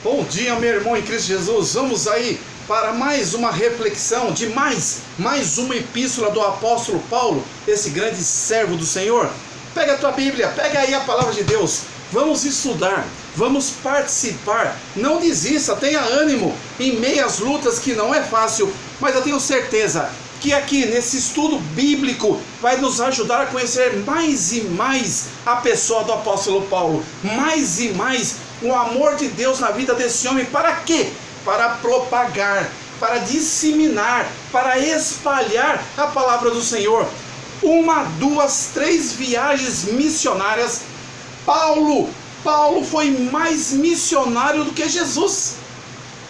Bom dia, meu irmão em Cristo Jesus. Vamos aí para mais uma reflexão de mais uma epístola do apóstolo Paulo, esse grande servo do Senhor. Pega a tua Bíblia, pega aí a palavra de Deus. Vamos estudar, vamos participar. Não desista, tenha ânimo em meio às lutas que não é fácil, mas eu tenho certeza que aqui nesse estudo bíblico vai nos ajudar a conhecer mais e mais a pessoa do apóstolo Paulo, mais e mais o amor de Deus na vida desse homem. Para quê? Para propagar, para disseminar, para espalhar a palavra do Senhor. 1, 2, 3 viagens missionárias. Paulo foi mais missionário do que Jesus.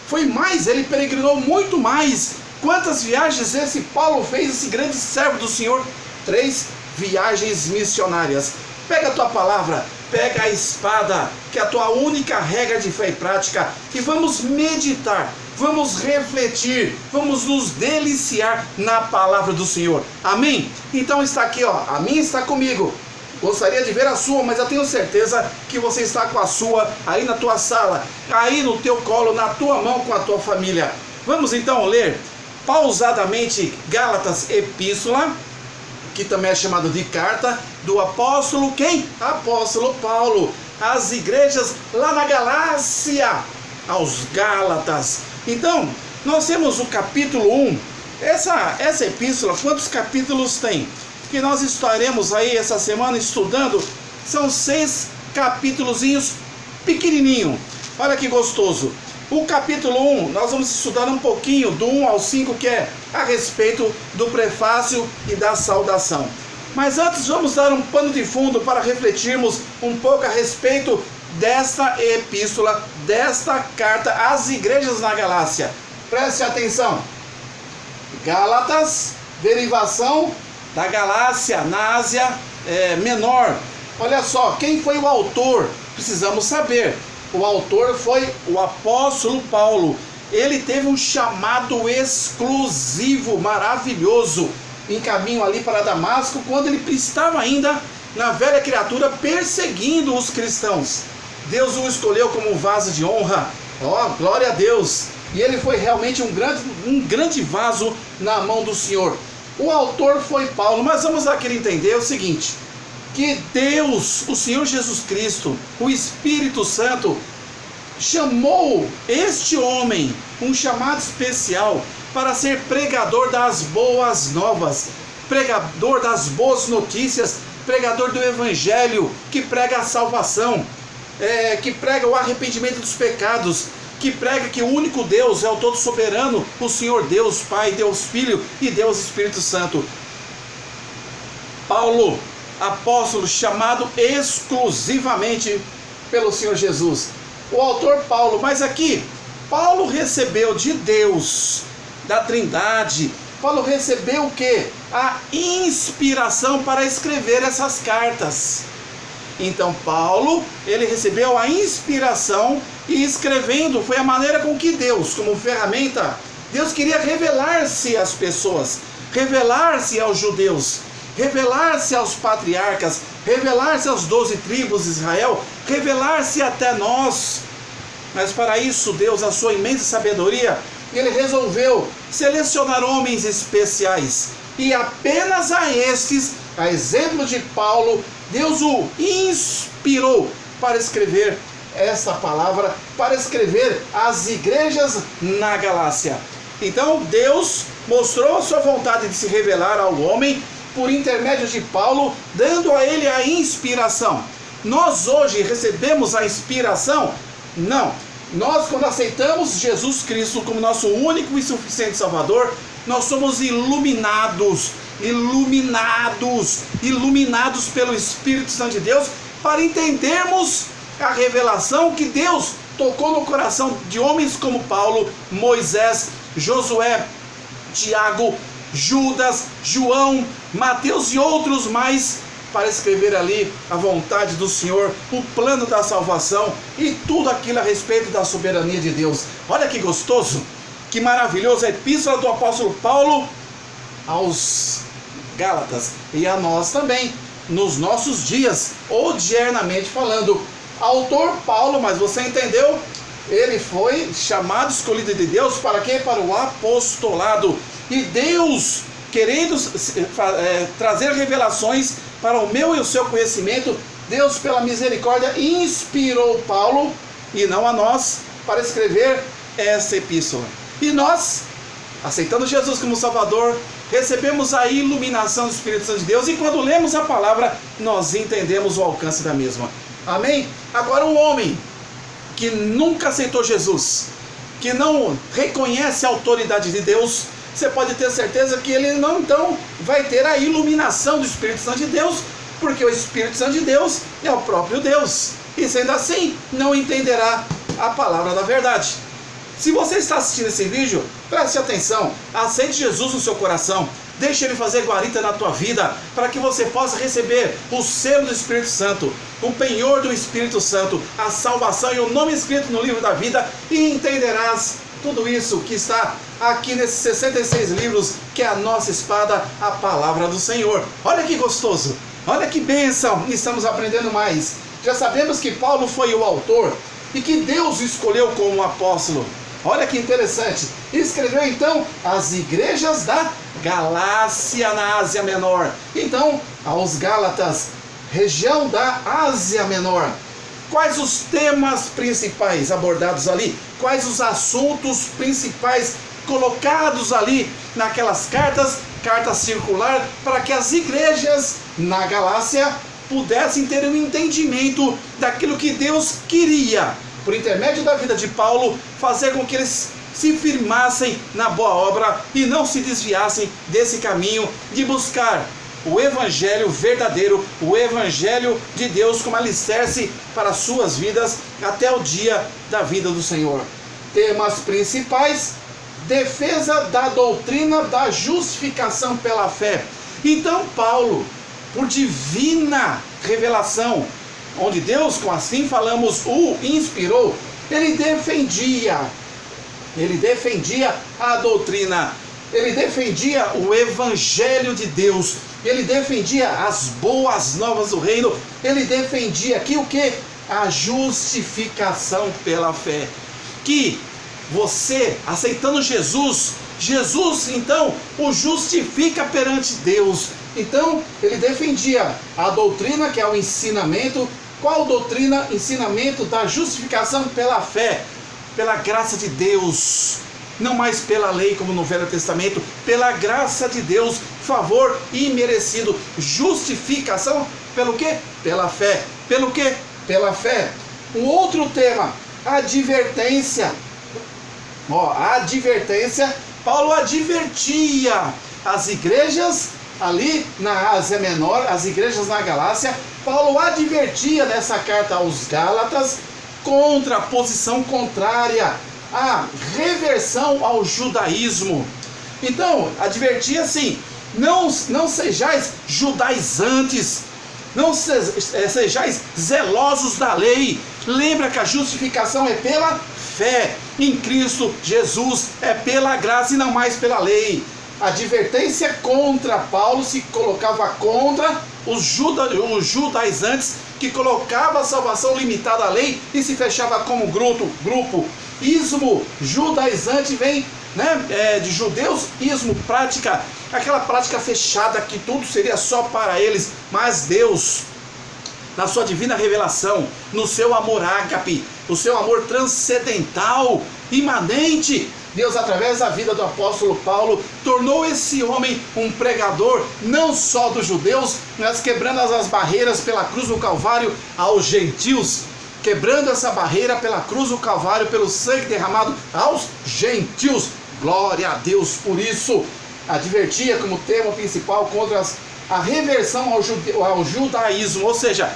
Foi mais, ele peregrinou muito mais. Quantas viagens esse Paulo fez, esse grande servo do Senhor? 3 viagens missionárias. Pega a tua palavra, pega a espada, que é a tua única regra de fé e prática, e vamos meditar, vamos refletir, vamos nos deliciar na palavra do Senhor. Amém? Então está aqui, ó, a minha está comigo. Gostaria de ver a sua, mas eu tenho certeza que você está com a sua aí na tua sala, aí no teu colo, na tua mão, com a tua família. Vamos então ler pausadamente Gálatas, epístola, que também é chamado de carta do apóstolo, quem? Apóstolo Paulo, às igrejas lá na Galácia, aos Gálatas. Então, nós temos o capítulo 1, essa epístola, quantos capítulos tem? Que nós estaremos aí essa semana estudando, são 6 capítulozinhos pequenininho. Olha que gostoso. O capítulo 1, nós vamos estudar um pouquinho do 1 ao 5, que é a respeito do prefácio e da saudação. Mas antes vamos dar um pano de fundo para refletirmos um pouco a respeito desta epístola, desta carta às igrejas na Galácia. Preste atenção. Gálatas, derivação da Galácia, na Ásia Menor. Olha só, quem foi o autor? Precisamos saber. O autor foi o apóstolo Paulo. Ele teve um chamado exclusivo, maravilhoso, em caminho ali para Damasco, quando ele estava ainda na velha criatura perseguindo os cristãos. Deus o escolheu como um vaso de honra. Ó, glória a Deus! E ele foi realmente um grande vaso na mão do Senhor. O autor foi Paulo, mas vamos aqui entender o seguinte: que Deus, o Senhor Jesus Cristo, o Espírito Santo, chamou este homem, um chamado especial, para ser pregador das boas novas, pregador das boas notícias, pregador do Evangelho, que prega a salvação, que prega o arrependimento dos pecados, que prega que o único Deus é o todo soberano, o Senhor Deus Pai, Deus Filho e Deus Espírito Santo. Paulo, apóstolo, chamado exclusivamente pelo Senhor Jesus. O autor Paulo, mas aqui, Paulo recebeu de Deus, da Trindade, Paulo recebeu o quê? A inspiração para escrever essas cartas. Então Paulo, ele recebeu a inspiração e escrevendo, foi a maneira com que Deus, como ferramenta, Deus queria revelar-se às pessoas, revelar-se aos judeus, revelar-se aos patriarcas, revelar-se às 12 tribos de Israel, revelar-se até nós. Mas para isso Deus, a sua imensa sabedoria, ele resolveu selecionar homens especiais, e apenas a estes, a exemplo de Paulo, Deus o inspirou para escrever essa palavra, para escrever as igrejas na Galácia. Então Deus mostrou a sua vontade de se revelar ao homem por intermédio de Paulo, dando a ele a inspiração. Nós hoje recebemos a inspiração? Não. Nós, quando aceitamos Jesus Cristo como nosso único e suficiente Salvador, nós somos iluminados pelo Espírito Santo de Deus, para entendermos a revelação que Deus tocou no coração de homens como Paulo, Moisés, Josué, Tiago, Judas, João, Mateus e outros mais, para escrever ali a vontade do Senhor, o plano da salvação e tudo aquilo a respeito da soberania de Deus. Olha que gostoso, que maravilhoso, a epístola do apóstolo Paulo aos Gálatas, e a nós também, nos nossos dias, odiernamente falando. Autor Paulo, mas você entendeu? Ele foi chamado, escolhido de Deus, para quê? Para o apostolado. E Deus, querendo trazer revelações para o meu e o seu conhecimento, Deus, pela misericórdia, inspirou Paulo, e não a nós, para escrever essa epístola. E nós, aceitando Jesus como Salvador, recebemos a iluminação do Espírito Santo de Deus, e quando lemos a palavra, nós entendemos o alcance da mesma. Amém? Agora, um homem que nunca aceitou Jesus, que não reconhece a autoridade de Deus, você pode ter certeza que ele não então vai ter a iluminação do Espírito Santo de Deus, porque o Espírito Santo de Deus é o próprio Deus, e sendo assim, não entenderá a palavra da verdade. Se você está assistindo esse vídeo, preste atenção, aceite Jesus no seu coração, deixe Ele fazer guarita na tua vida, para que você possa receber o selo do Espírito Santo, o penhor do Espírito Santo, a salvação e o nome escrito no livro da vida, e entenderás tudo isso que está aqui nesses 66 livros, que é a nossa espada, a palavra do Senhor. Olha que gostoso, olha que bênção, estamos aprendendo mais. Já sabemos que Paulo foi o autor e que Deus o escolheu como apóstolo. Olha que interessante, escreveu então as igrejas da Galácia na Ásia Menor. Então, aos Gálatas, região da Ásia Menor. Quais os temas principais abordados ali? Quais os assuntos principais colocados ali naquelas cartas, carta circular, para que as igrejas na Galácia pudessem ter um entendimento daquilo que Deus queria, por intermédio da vida de Paulo, fazer com que eles se firmassem na boa obra e não se desviassem desse caminho de buscar o evangelho verdadeiro, o evangelho de Deus como alicerce para as suas vidas até o dia da vida do Senhor. Temas principais: defesa da doutrina da justificação pela fé. Então Paulo, por divina revelação, onde Deus, com assim falamos, o inspirou, ele defendia a doutrina, ele defendia o evangelho de Deus, ele defendia as boas novas do reino, ele defendia aqui o que? A justificação pela fé. Que você, aceitando Jesus então o justifica perante Deus. Então ele defendia a doutrina, que é o ensinamento. Qual doutrina? Ensinamento da justificação pela fé, pela graça de Deus, não mais pela lei como no Velho Testamento, pela graça de Deus, favor imerecido. Justificação pelo quê? Pela fé. Pelo quê? Pela fé. Um outro tema, advertência. Advertência. Paulo advertia as igrejas ali na Ásia Menor, as igrejas na Galácia. Paulo advertia nessa carta aos Gálatas contra a posição contrária, a reversão ao judaísmo. Então, advertia assim: não sejais judaizantes, não sejais zelosos da lei. Lembra que a justificação é pela fé em Cristo Jesus, é pela graça e não mais pela lei. A advertência contra Paulo se colocava contra os judaizantes, que colocava a salvação limitada à lei e se fechava como grupo. Ismo, judaizante, vem de judeus, ismo, prática, aquela prática fechada que tudo seria só para eles. Mas Deus, na sua divina revelação, no seu amor ágape, o seu amor transcendental, imanente, Deus, através da vida do apóstolo Paulo, tornou esse homem um pregador, não só dos judeus, mas quebrando as barreiras pela cruz do Calvário aos gentios, quebrando essa barreira pela cruz do Calvário, pelo sangue derramado aos gentios. Glória a Deus por isso. Advertia como tema principal contra a reversão ao judaísmo, ou seja,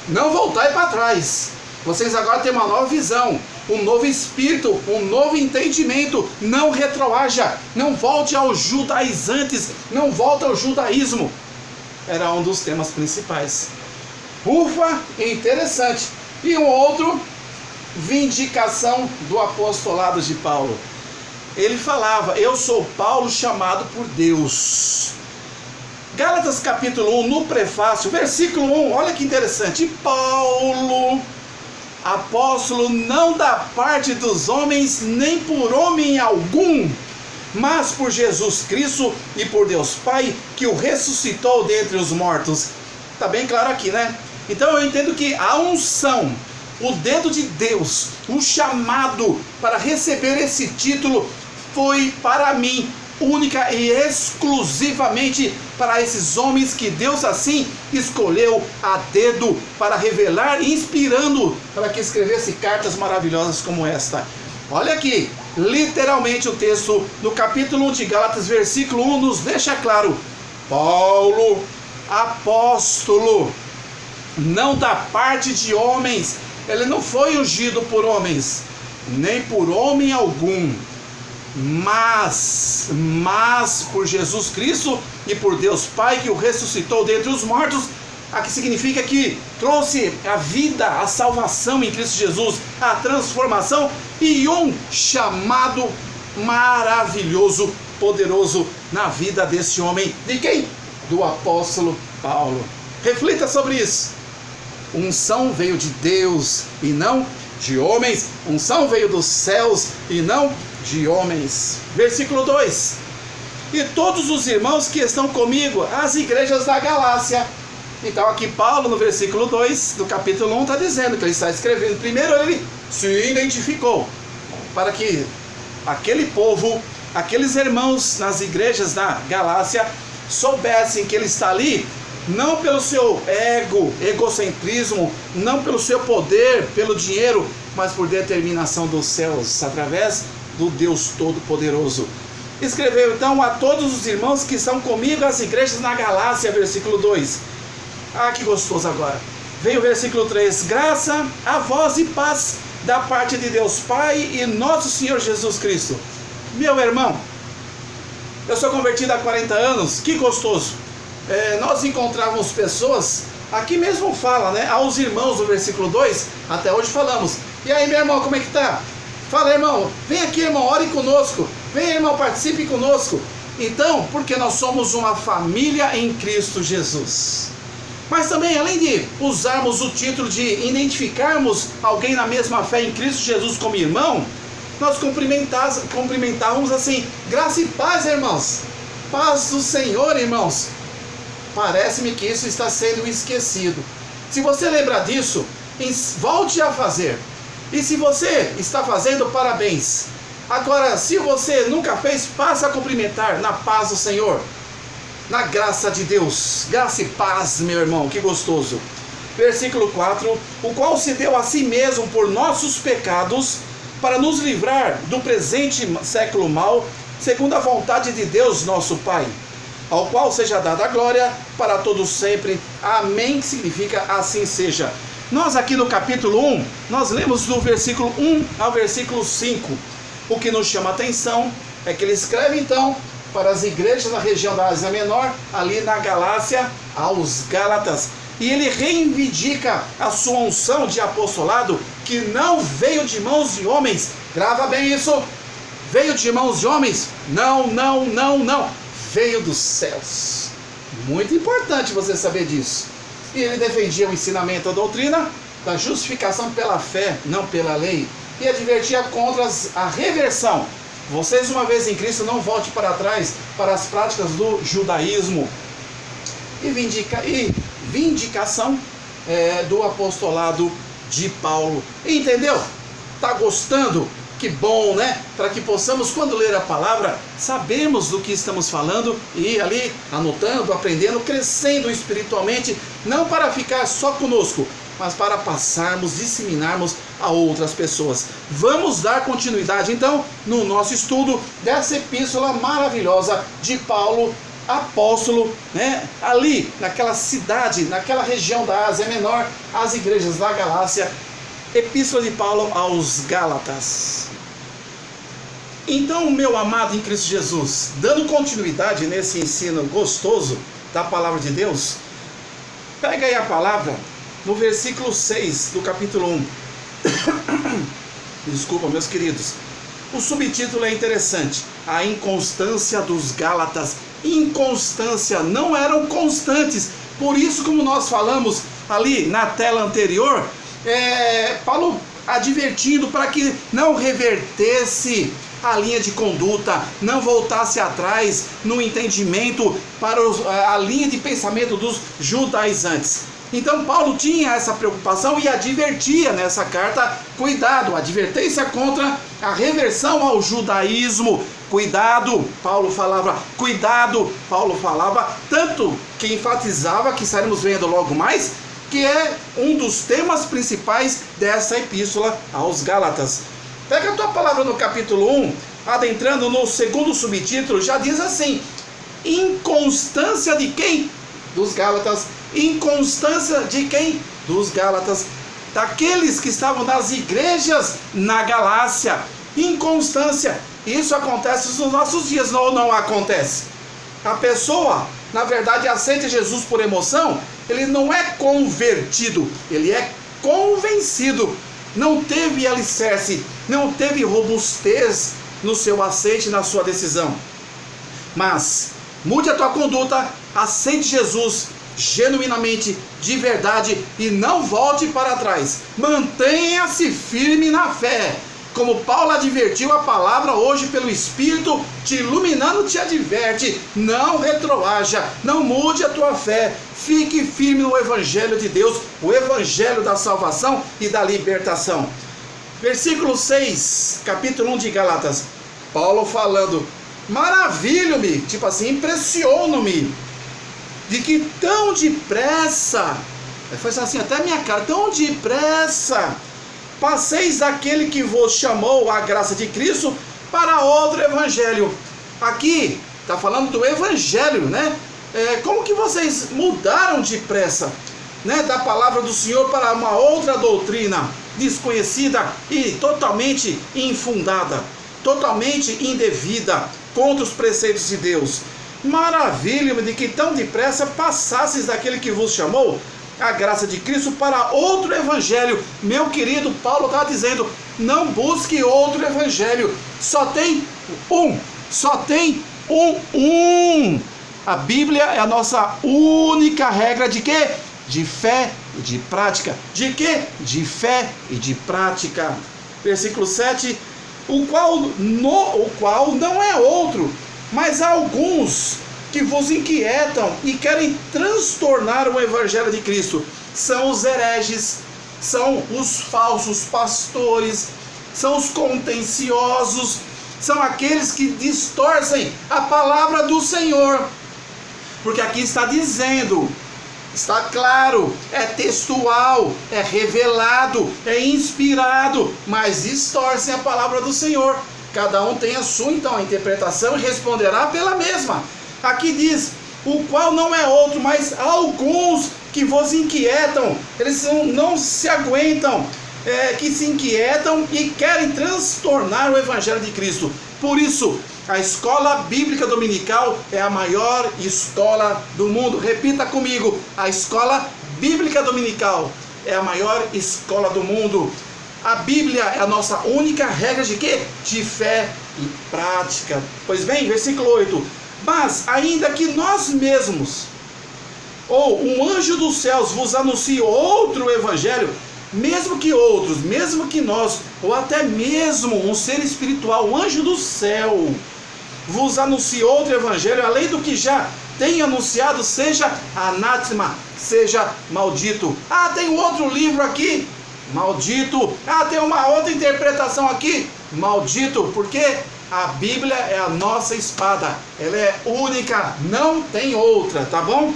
não voltar para trás. Vocês agora têm uma nova visão, um novo espírito, um novo entendimento. Não retroaja, não volte aos judaizantes, não volte ao judaísmo. Era um dos temas principais. Ufa, interessante. E um outro, vindicação do apostolado de Paulo. Ele falava: eu sou Paulo, chamado por Deus. Gálatas capítulo 1, no prefácio, versículo 1, olha que interessante. Paulo, apóstolo não da parte dos homens, nem por homem algum, mas por Jesus Cristo e por Deus Pai, que o ressuscitou dentre os mortos. Está bem claro aqui, né? Então eu entendo que a unção, o dedo de Deus, o chamado para receber esse título foi para mim, única e exclusivamente para esses homens que Deus assim escolheu a dedo para revelar, inspirando para que escrevesse cartas maravilhosas como esta. Olha aqui, literalmente o texto no capítulo 1 de Gálatas, versículo 1, nos deixa claro: Paulo, apóstolo, não da parte de homens, ele não foi ungido por homens, nem por homem algum, mas por Jesus Cristo e por Deus Pai, que o ressuscitou dentre os mortos. Aqui significa que trouxe a vida, a salvação em Cristo Jesus, a transformação e um chamado maravilhoso, poderoso na vida desse homem. De quem? Do apóstolo Paulo. Reflita sobre isso. Unção veio de Deus e não de homens. Unção veio dos céus e não de homens. Versículo 2: E todos os irmãos que estão comigo, as igrejas da Galácia. Então aqui Paulo, no versículo 2 do capítulo 1, está dizendo que ele está escrevendo. Primeiro ele se identificou, para que aquele povo, aqueles irmãos nas igrejas da Galácia, soubessem que ele está ali, não pelo seu egocentrismo, não pelo seu poder, pelo dinheiro, mas por determinação dos céus, através do Deus Todo-Poderoso. Escreveu então a todos os irmãos que estão comigo, as igrejas na Galácia, versículo 2. Ah, que gostoso agora. Vem o versículo 3. Graça a vós e paz da parte de Deus Pai e nosso Senhor Jesus Cristo. Meu irmão, eu sou convertido há 40 anos, que gostoso. Nós encontrávamos pessoas, aqui mesmo fala, né? Aos irmãos do versículo 2, até hoje falamos. E aí, meu irmão, como é que tá? Fala, irmão, vem aqui, irmão, ore conosco. Vem, irmão, participe conosco. Então, porque nós somos uma família em Cristo Jesus. Mas também, além de usarmos o título de identificarmos alguém na mesma fé em Cristo Jesus como irmão, nós cumprimentávamos assim: graça e paz, irmãos. Paz do Senhor, irmãos. Parece-me que isso está sendo esquecido. Se você lembrar disso, volte a fazer. E se você está fazendo, parabéns. Agora, se você nunca fez, passe a cumprimentar na paz do Senhor. Na graça de Deus, graça e paz, meu irmão, que gostoso. Versículo 4: O qual se deu a si mesmo por nossos pecados, para nos livrar do presente século mau, segundo a vontade de Deus nosso Pai, ao qual seja dada a glória para todos sempre. Amém, que significa assim seja. Nós aqui no capítulo 1, nós lemos do versículo 1 ao versículo 5. O que nos chama a atenção é que ele escreve então para as igrejas na região da Ásia Menor, ali na Galácia, aos Gálatas. E ele reivindica a sua unção de apostolado, que não veio de mãos de homens. Grava bem isso. Veio de mãos de homens? Não. Veio dos céus. Muito importante você saber disso. E ele defendia o ensinamento, a doutrina da justificação pela fé, não pela lei. E advertia contra a reversão. Vocês, uma vez em Cristo, não volte para trás para as práticas do judaísmo. E vindicação do apostolado de Paulo. Entendeu? Tá gostando? Que bom, né? Para que possamos, quando ler a palavra, sabermos do que estamos falando e ir ali anotando, aprendendo, crescendo espiritualmente, não para ficar só conosco, mas para passarmos, disseminarmos a outras pessoas. Vamos dar continuidade então no nosso estudo dessa epístola maravilhosa de Paulo, apóstolo, né? Ali naquela cidade, naquela região da Ásia Menor, as igrejas da Galácia. Epístola de Paulo aos Gálatas. Então, meu amado em Cristo Jesus, dando continuidade nesse ensino gostoso da palavra de Deus, pega aí a palavra no versículo 6 do capítulo 1. Desculpa, meus queridos. O subtítulo é interessante: a inconstância dos Gálatas. Inconstância, não eram constantes. Por isso, como nós falamos ali na tela anterior, Paulo advertindo para que não revertesse a linha de conduta, não voltasse atrás no entendimento para a linha de pensamento dos judaizantes. Então Paulo tinha essa preocupação e advertia nessa carta: cuidado, advertência contra a reversão ao judaísmo. Cuidado, Paulo falava, tanto que enfatizava, que estaremos vendo logo mais, que é um dos temas principais dessa epístola aos Gálatas. Pega a tua palavra no capítulo 1, adentrando no segundo subtítulo, já diz assim: inconstância de quem? Dos Gálatas. Inconstância de quem? Dos Gálatas. Daqueles que estavam nas igrejas na Galácia. Inconstância. Isso acontece nos nossos dias, ou não acontece? A pessoa, na verdade, aceita Jesus por emoção, ele não é convertido, ele é convencido. Não teve alicerce, não teve robustez no seu aceite, na sua decisão. Mas mude a tua conduta, aceite Jesus genuinamente, de verdade, e não volte para trás. Mantenha-se firme na fé. Como Paulo advertiu, a palavra hoje pelo Espírito te iluminando te adverte: não retroaja, não mude a tua fé, fique firme no Evangelho de Deus, o Evangelho da salvação e da libertação. Versículo 6, capítulo 1 de Gálatas, Paulo falando: maravilho-me, tipo assim, impressiono-me, de que tão depressa, foi assim até minha cara, tão depressa passeis daquele que vos chamou à graça de Cristo para outro evangelho. Aqui está falando do evangelho, né? Como que vocês mudaram depressa, né, da palavra do Senhor para uma outra doutrina desconhecida e totalmente infundada, totalmente indevida, contra os preceitos de Deus. Maravilha-me de que tão depressa passasses daquele que vos chamou a graça de Cristo para outro evangelho. Meu querido, Paulo está dizendo: não busque outro evangelho, só tem um. A Bíblia é a nossa única regra de quê? De fé e de prática. De quê? De fé e de prática. Versículo 7, o qual não é outro, mas há alguns que vos inquietam e querem transtornar o evangelho de Cristo. São os hereges, são os falsos pastores, são os contenciosos, são aqueles que distorcem a palavra do Senhor. Porque aqui está dizendo, está claro, é textual, é revelado, é inspirado, mas distorcem a palavra do Senhor. Cada um tem a sua, então, a interpretação e responderá pela mesma. Aqui diz: o qual não é outro, mas alguns que vos inquietam. Eles não se aguentam, que se inquietam e querem transtornar o evangelho de Cristo. Por isso, a escola bíblica dominical é a maior escola do mundo. Repita comigo: a escola bíblica dominical é a maior escola do mundo. A Bíblia é a nossa única regra de quê? De fé e prática. Pois bem, versículo 8. Mas ainda que nós mesmos, ou um anjo dos céus vos anuncie outro evangelho, mesmo que nós, ou até mesmo um ser espiritual, um anjo do céu, vos anuncie outro evangelho, além do que já tem anunciado, seja anátema, seja maldito. Ah, tem um outro livro aqui, maldito. Ah, tem uma outra interpretação aqui, maldito. Por quê? A Bíblia é a nossa espada, ela é única, não tem outra, tá bom?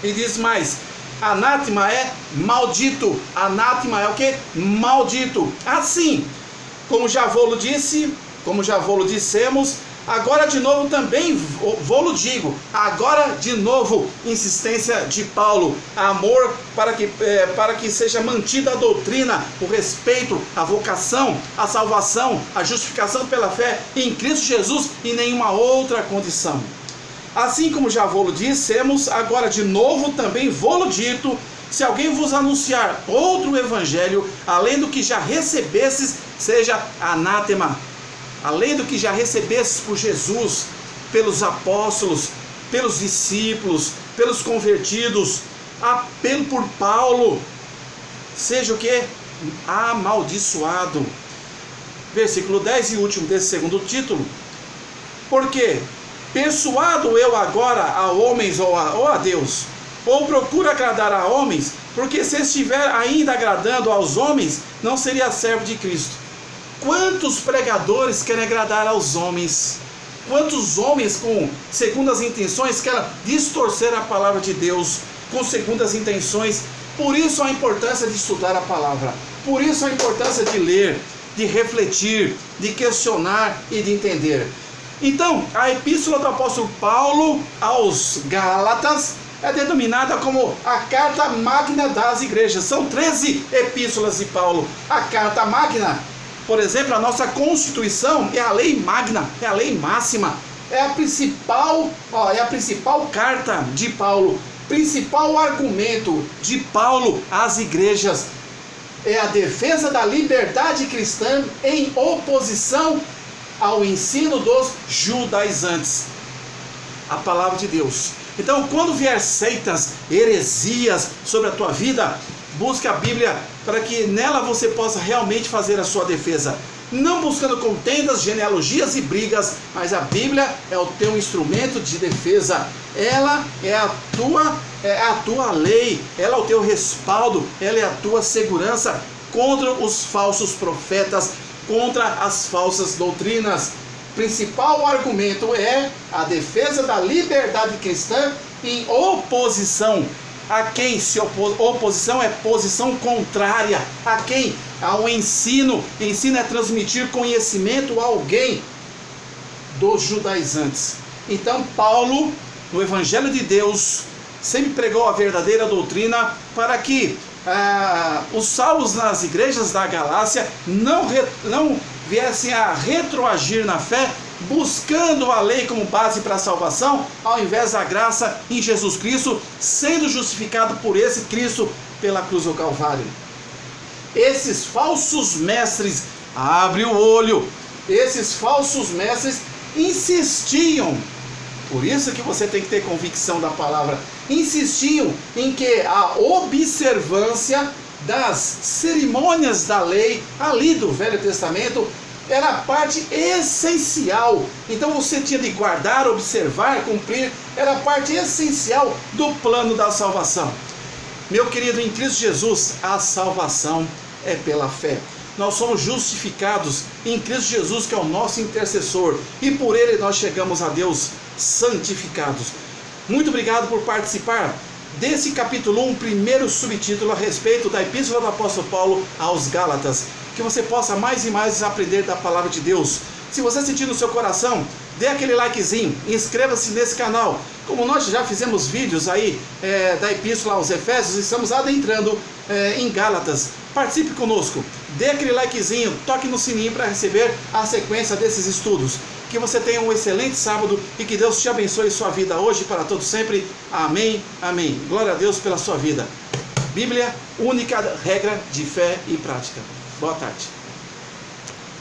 E diz mais: anátema é maldito. Anátema é o que? Maldito. Assim, como já vou-lo dissemos, agora de novo também vou-lo digo. Agora de novo, insistência de Paulo, amor para que seja mantida a doutrina, o respeito, a vocação, a salvação, a justificação pela fé em Cristo Jesus e nenhuma outra condição. Assim como já vou-lo dissemos, agora de novo também vou-lo dito: se alguém vos anunciar outro evangelho, além do que já recebestes, seja anátema. Além do que já recebestes por Jesus, pelos apóstolos, pelos discípulos, pelos convertidos, apelo por Paulo, seja o que? Amaldiçoado. Versículo 10 e último desse segundo título. Porque persuado eu agora a homens ou a Deus, ou procuro agradar a homens, porque se estiver ainda agradando aos homens, não seria servo de Cristo. Quantos pregadores querem agradar aos homens? Quantos homens com segundas intenções querem distorcer a palavra de Deus com segundas intenções? Por isso a importância de estudar a palavra, por isso a importância de ler, de refletir, de questionar e de entender. Então, a epístola do apóstolo Paulo aos Gálatas é denominada como a carta magna das igrejas. São 13 epístolas de Paulo. A carta magna, por exemplo, a nossa Constituição é a lei magna, é a lei máxima, é a principal carta de Paulo, principal argumento de Paulo às igrejas. É a defesa da liberdade cristã em oposição ao ensino dos judaizantes. A palavra de Deus. Então, quando vier seitas, heresias sobre a tua vida, busque a Bíblia para que nela você possa realmente fazer a sua defesa. Não buscando contendas, genealogias e brigas, mas a Bíblia é o teu instrumento de defesa. Ela é a tua lei, ela é o teu respaldo, ela é a tua segurança contra os falsos profetas, contra as falsas doutrinas. Principal argumento é a defesa da liberdade cristã em oposição a quem se oposição é posição contrária a quem? Ao ensino. Ensino é transmitir conhecimento a alguém dos judaizantes. Então Paulo, no Evangelho de Deus, sempre pregou a verdadeira doutrina para que os salvos nas igrejas da Galácia não viessem a retroagir na fé, buscando a lei como base para a salvação, ao invés da graça em Jesus Cristo, sendo justificado por esse Cristo pela cruz do Calvário. Esses falsos mestres, abre o olho, esses falsos mestres insistiam, por isso que você tem que ter convicção da palavra, insistiam em que a observância das cerimônias da lei, ali do Velho Testamento, era a parte essencial. Então você tinha de guardar, observar, cumprir, era a parte essencial do plano da salvação. Meu querido, em Cristo Jesus, a salvação é pela fé. Nós somos justificados em Cristo Jesus, que é o nosso intercessor, e por ele nós chegamos a Deus santificados. Muito obrigado por participar desse capítulo 1, primeiro subtítulo a respeito da epístola do apóstolo Paulo aos Gálatas. Que você possa mais e mais aprender da palavra de Deus. Se você sentir no seu coração, dê aquele likezinho, inscreva-se nesse canal. Como nós já fizemos vídeos aí da epístola aos Efésios, estamos adentrando em Gálatas. Participe conosco, dê aquele likezinho, toque no sininho para receber a sequência desses estudos. Que você tenha um excelente sábado e que Deus te abençoe sua vida hoje e para todo sempre. Amém, amém. Glória a Deus pela sua vida. Bíblia, única regra de fé e prática. Boa tarde.